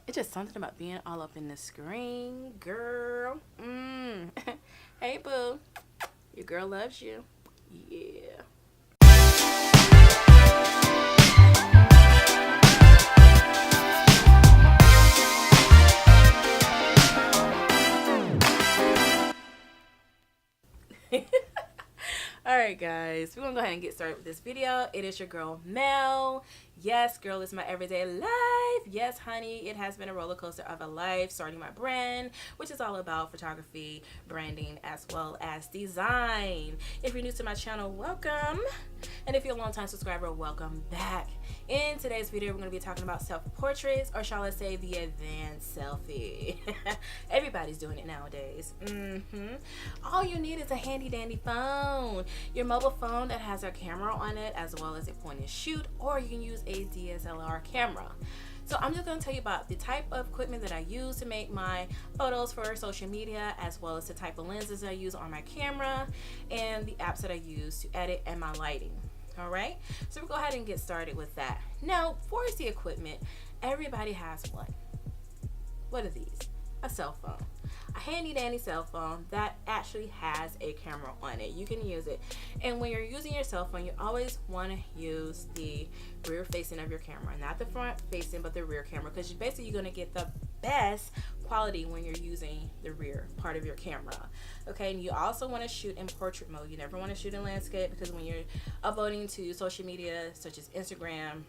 It's just something about being all up in the screen, girl. Hey, boo. Your girl loves you. Yeah. Alright guys, we're gonna go ahead and get started with this video. It is your girl Mel. Yes, girl, it's my everyday life. Yes, honey, it has been a roller coaster of a life starting my brand, which is all about photography, branding, as well as design. If you're new to my channel, welcome. And if you're a long-time subscriber, welcome back. In today's video, we're going to be talking about self-portraits, or shall I say the advanced selfie. Everybody's doing it nowadays. All you need is a handy-dandy phone. Your mobile phone that has a camera on it, as well as a point and shoot, or you can use a DSLR camera. So I'm just going to tell you about the type of equipment that I use to make my photos for social media, as well as the type of lenses I use on my camera, and the apps that I use to edit, and my lighting. Alright, so we'll go ahead and get started with that. Now, for the equipment, everybody has one. What are these? A cell phone. A handy dandy cell phone that actually has a camera on it. You can use it. And when you're using your cell phone, you always want to use the rear facing of your camera. Not the front facing, but the rear camera. Because basically you're going to get the best quality when you're using the rear part of your camera. Okay, and you also want to shoot in portrait mode. You never want to shoot in landscape, because when you're uploading to social media such as Instagram,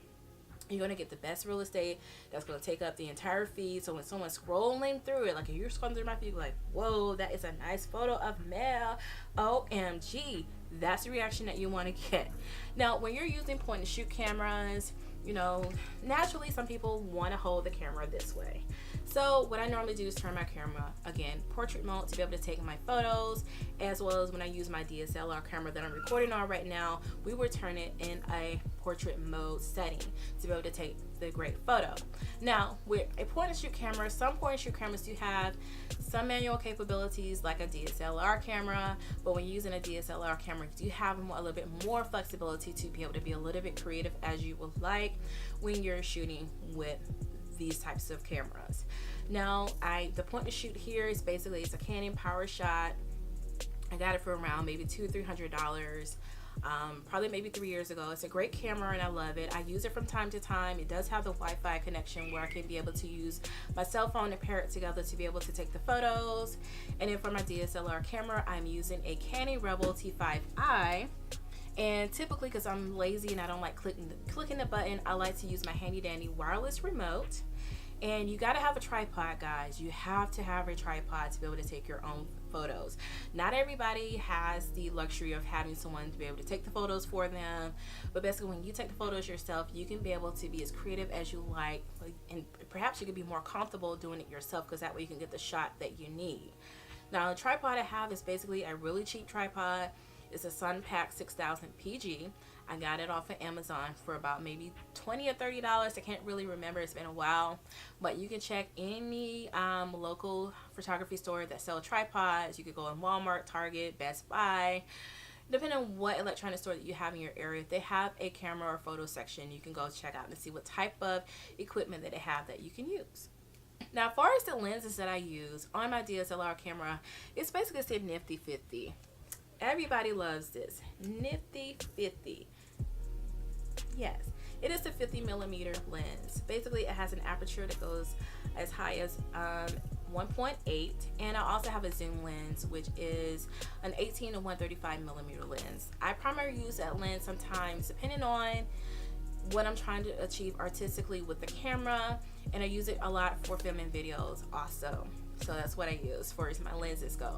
you're going to get the best real estate that's going to take up the entire feed. So when someone's scrolling through it, like if you're scrolling through my feed, like, whoa, that is a nice photo of Mel. OMG. That's the reaction that you want to get. Now, when you're using point and shoot cameras, you know, naturally some people want to hold the camera this way. So what I normally do is turn my camera, again, portrait mode, to be able to take my photos, as well as when I use my DSLR camera that I'm recording on right now, we will turn it in a portrait mode setting to be able to take the great photo. Now, with a point and shoot camera, some point and shoot cameras do have some manual capabilities like a DSLR camera, but when you're using a DSLR camera, you do have a little bit more flexibility to be able to be a little bit creative as you would like when you're shooting with these types of cameras. Now, the point to shoot here is basically, it's a Canon PowerShot. I got it for around maybe $200-300, probably maybe 3 years ago. It's a great camera and I love it. I use it from time to time. It does have the Wi-Fi connection where I can be able to use my cell phone and pair it together to be able to take the photos. And then for my DSLR camera, I'm using a Canon Rebel T5i. And typically, because I'm lazy and I don't like clicking the button, I like to use my handy dandy wireless remote. And you got to have a tripod, guys. You have to have a tripod to be able to take your own photos. Not everybody has the luxury of having someone to be able to take the photos for them. But basically, when you take the photos yourself, you can be able to be as creative as you like. And perhaps you could be more comfortable doing it yourself, because that way you can get the shot that you need. Now, the tripod I have is basically a really cheap tripod. It's a Sunpack 6000 PG. I got it off of Amazon for about maybe $20 or $30. I can't really remember. It's been a while. But you can check any local photography store that sell tripods. You could go in Walmart, Target, Best Buy. Depending on what electronic store that you have in your area, if they have a camera or photo section, you can go check out and see what type of equipment that they have that you can use. Now, as far as the lenses that I use on my DSLR camera, it's basically a Nifty 50. Everybody loves this Nifty 50. Yes, it is a 50mm lens. Basically, it has an aperture that goes as high as 1.8, and I also have a zoom lens, which is an 18 to 135mm lens. I primarily use that lens sometimes depending on what I'm trying to achieve artistically with the camera, and I use it a lot for filming videos also. So that's what I use for as my lenses go.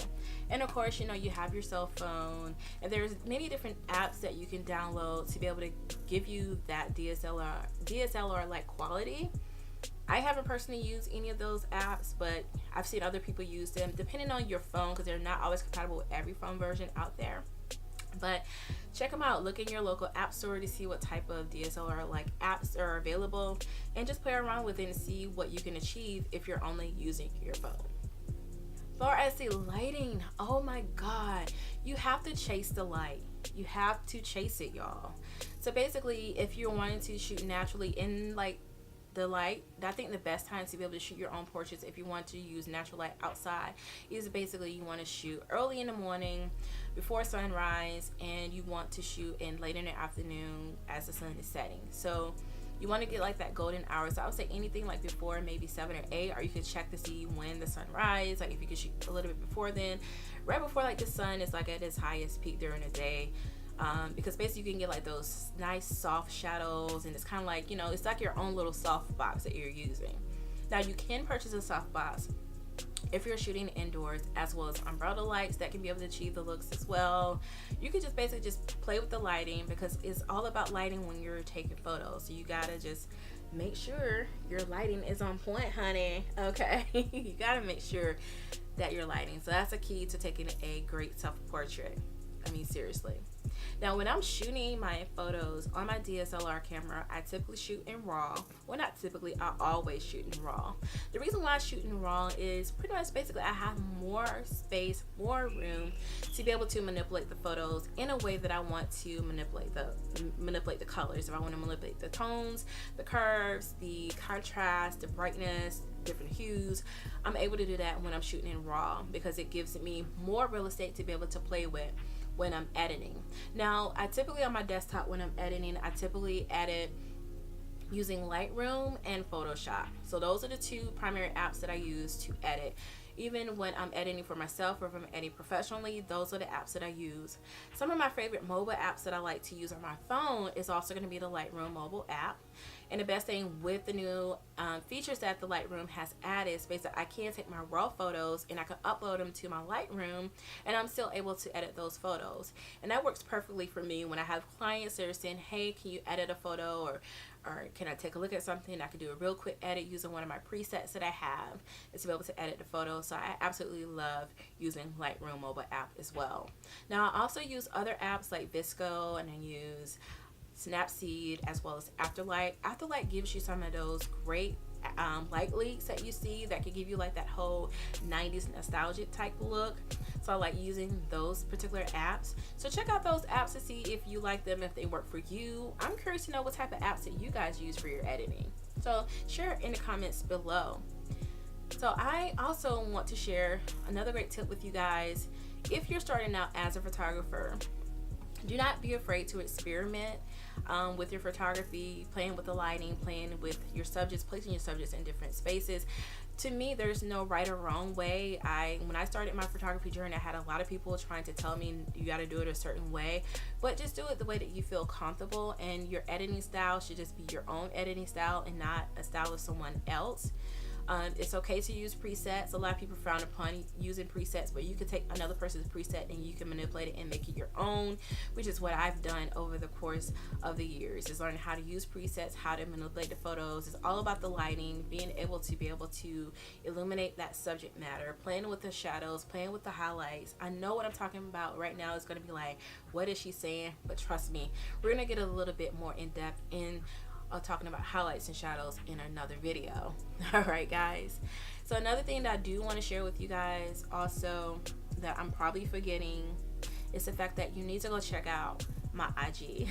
And of course, you know, you have your cell phone, and there's many different apps that you can download to be able to give you that DSLR like quality. I haven't personally used any of those apps, but I've seen other people use them depending on your phone, because they're not always compatible with every phone version out there. But check them out. Look in your local app store to see what type of DSLR like apps are available, and just play around with it and see what you can achieve if you're only using your phone. As far as the lighting, oh my god, you have to chase the light. You have to chase it, y'all. So basically, if you're wanting to shoot naturally in like the light, I think the best time to be able to shoot your own portraits if you want to use natural light outside is basically you want to shoot early in the morning before sunrise, and you want to shoot in late in the afternoon as the sun is setting. So you want to get like that golden hour. So I would say anything like before maybe 7 or 8, or you could check to see when the sun rises. Like if you could shoot a little bit before then, right before like the sun is like at its highest peak during the day. Because basically you can get like those nice soft shadows, and it's kind of like, you know, it's like your own little soft box that you're using. Now you can purchase a soft box if you're shooting indoors, as well as umbrella lights that can be able to achieve the looks as well. You can just basically just play with the lighting, because it's all about lighting when you're taking photos. So you gotta just make sure your lighting is on point, honey. Okay. You gotta make sure that you're lighting. So that's a key to taking a great self-portrait. I mean, seriously. Now, when I'm shooting my photos on my DSLR camera, I typically shoot in RAW. Well, not typically, I always shoot in RAW. The reason why I shoot in RAW is pretty much basically I have more space, more room to be able to manipulate the photos in a way that I want to manipulate the colors. If I want to manipulate the tones, the curves, the contrast, the brightness, different hues, I'm able to do that when I'm shooting in RAW, because it gives me more real estate to be able to play with when I'm editing. Now, I typically on my desktop when I'm editing, I typically edit using Lightroom and Photoshop. So those are the two primary apps that I use to edit. Even when I'm editing for myself or if I'm editing professionally, those are the apps that I use. Some of my favorite mobile apps that I like to use on my phone is also going to be the Lightroom mobile app. And the best thing with the new features that the Lightroom has added is basically I can take my raw photos and I can upload them to my Lightroom, and I'm still able to edit those photos. And that works perfectly for me when I have clients that are saying, hey, can you edit a photo, or can I take a look at something? I can do a real quick edit using one of my presets that I have, and to be able to edit the photo. So I absolutely love using Lightroom mobile app as well. Now, I also use other apps like Visco, and I use Snapseed as well as Afterlight. Afterlight gives you some of those great light leaks that you see that can give you like that whole 90s nostalgic type look. So I like using those particular apps. So check out those apps to see if you like them, if they work for you. I'm curious to know what type of apps that you guys use for your editing. So share in the comments below. So I also want to share another great tip with you guys. If you're starting out as a photographer, do not be afraid to experiment with your photography, playing with the lighting, playing with your subjects, placing your subjects in different spaces. To me, there's no right or wrong way. When I started my photography journey, I had a lot of people trying to tell me you got to do it a certain way, but just do it the way that you feel comfortable, and your editing style should just be your own editing style and not a style of someone else. It's okay to use presets. A lot of people frown upon using presets, but you can take another person's preset and you can manipulate it and make it your own, which is what I've done over the course of the years, is learning how to use presets, how to manipulate the photos. It's all about the lighting, being able to illuminate that subject matter, playing with the shadows, playing with the highlights. I know what I'm talking about right now is going to be like, what is she saying? But trust me, we're going to get a little bit more in depth in talking about highlights and shadows in another video. All right, guys. So another thing that I do want to share with you guys also that I'm probably forgetting is the fact that you need to go check out my IG.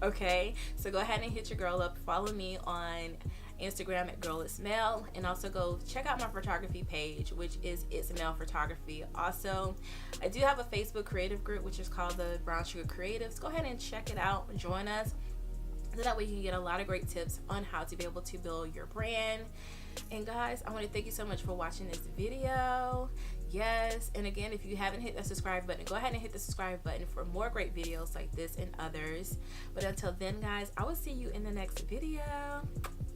Okay, so go ahead and hit your girl up. Follow me on Instagram at girlitsmel, and also go check out my photography page, which is It's Mel Photography. Also, I do have a Facebook creative group which is called the Brown Sugar Creatives. Go ahead and check it out, join us, so that way you can get a lot of great tips on how to be able to build your brand. And guys, I want to thank you so much for watching this video. Yes, and again, if you haven't hit the subscribe button, go ahead and hit the subscribe button for more great videos like this and others. But until then, guys, I will see you in the next video.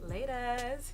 Laters.